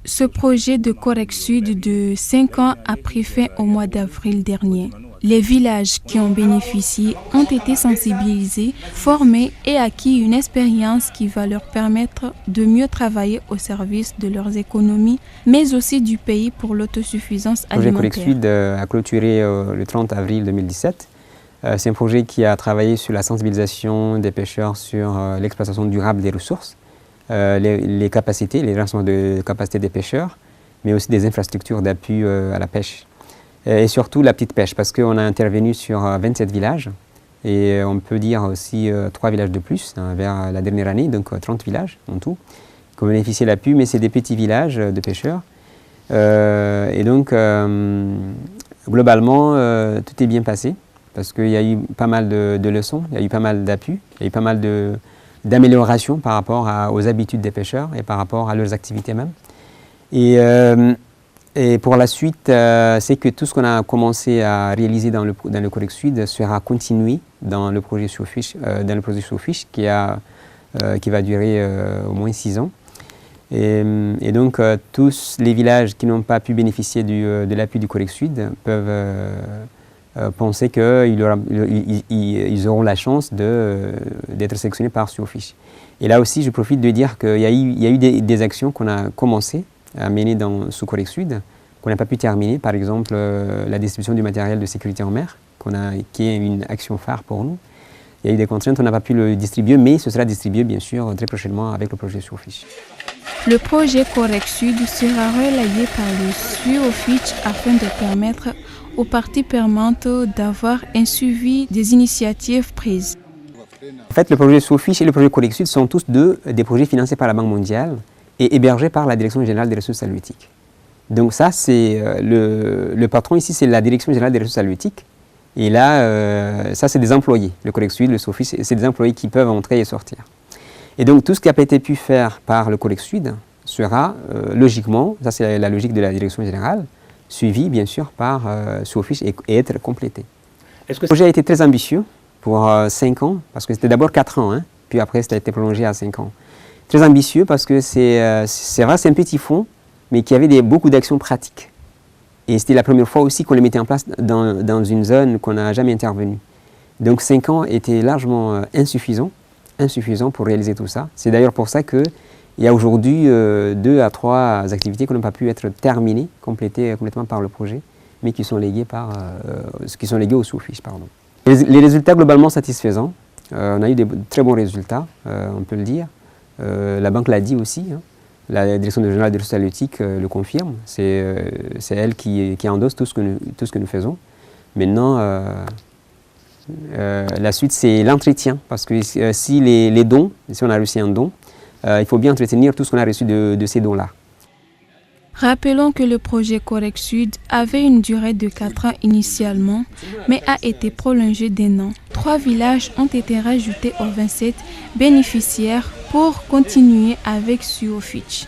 Ce projet de Correc Sud de 5 ans a pris fin au mois d'avril dernier. Les villages qui ont bénéficié ont été sensibilisés, formés et acquis une expérience qui va leur permettre de mieux travailler au service de leurs économies, mais aussi du pays pour l'autosuffisance alimentaire. Le projet Correc Sud a clôturé le 30 avril 2017. C'est un projet qui a travaillé sur la sensibilisation des pêcheurs sur l'exploitation durable des ressources, les capacités, les renforcements de capacité des pêcheurs, mais aussi des infrastructures d'appui à la pêche. Et surtout la petite pêche, parce qu'on a intervenu sur 27 villages, et on peut dire aussi 3 villages de plus vers la dernière année, donc 30 villages en tout, qui ont bénéficié de l'appui, mais c'est des petits villages de pêcheurs. Et donc, globalement, tout est bien passé, parce qu'il y a eu pas mal de leçons, il y a eu pas mal d'appui, il y a eu pas mal d'améliorations par rapport aux habitudes des pêcheurs et par rapport à leurs activités même. Et pour la suite, c'est que tout ce qu'on a commencé à réaliser dans le Correc Sud sera continué dans le projet Showfish, qui va durer au moins 6 ans. Et donc, tous les villages qui n'ont pas pu bénéficier de l'appui du Correc Sud peuvent penser qu'ils auront la chance d'être sélectionnés par Showfish. Et là aussi, je profite de dire qu'il y a eu des actions qu'on a commencé à mener sous Correc Sud, qu'on n'a pas pu terminer, par exemple la distribution du matériel de sécurité en mer, qui est une action phare pour nous. Il y a eu des contraintes, on n'a pas pu le distribuer, mais ce sera distribué bien sûr très prochainement avec le projet Showfish. Le projet Correc Sud sera relayé par le Showfish afin de permettre aux parties prenantes d'avoir un suivi des initiatives prises. En fait, le projet Showfish et le projet Correc Sud sont tous des projets financés par la Banque mondiale et hébergés par la Direction générale des ressources halieutiques. Donc ça, c'est le patron ici, c'est la Direction générale des ressources halieutiques. Et là, ça, c'est des employés. Le Correc Sud, le Showfish, c'est des employés qui peuvent entrer et sortir. Et donc, tout ce qui a été pu faire par le Correc Sud sera logiquement, ça c'est la logique de la Direction générale, suivi bien sûr par Showfish et être complété. Le projet a été très ambitieux pour 5 ans, parce que c'était d'abord 4 ans, puis après ça a été prolongé à 5 ans. Très ambitieux parce que c'est vrai, c'est un petit fonds, mais qui avait beaucoup d'actions pratiques. Et c'était la première fois aussi qu'on les mettait en place dans une zone qu'on n'a jamais intervenu. Donc 5 ans étaient largement insuffisants pour réaliser tout ça. C'est d'ailleurs pour ça qu'il y a aujourd'hui 2 à 3 activités qui n'ont pas pu être terminées, complétées complètement par le projet, mais qui sont léguées, au Showfish. Les résultats globalement satisfaisants. On a eu de très bons résultats, on peut le dire. La banque l'a dit aussi. La Direction générale des ressources halieutiques le confirme. C'est elle qui endosse tout ce que nous faisons. Maintenant, la suite, c'est l'entretien. Parce que si les dons, si on a reçu un don, il faut bien entretenir tout ce qu'on a reçu de ces dons-là. Rappelons que le projet Correc Sud avait une durée de 4 ans initialement, mais a été prolongé d'1 an. 3 villages ont été rajoutés aux 27 bénéficiaires pour continuer avec Showfish.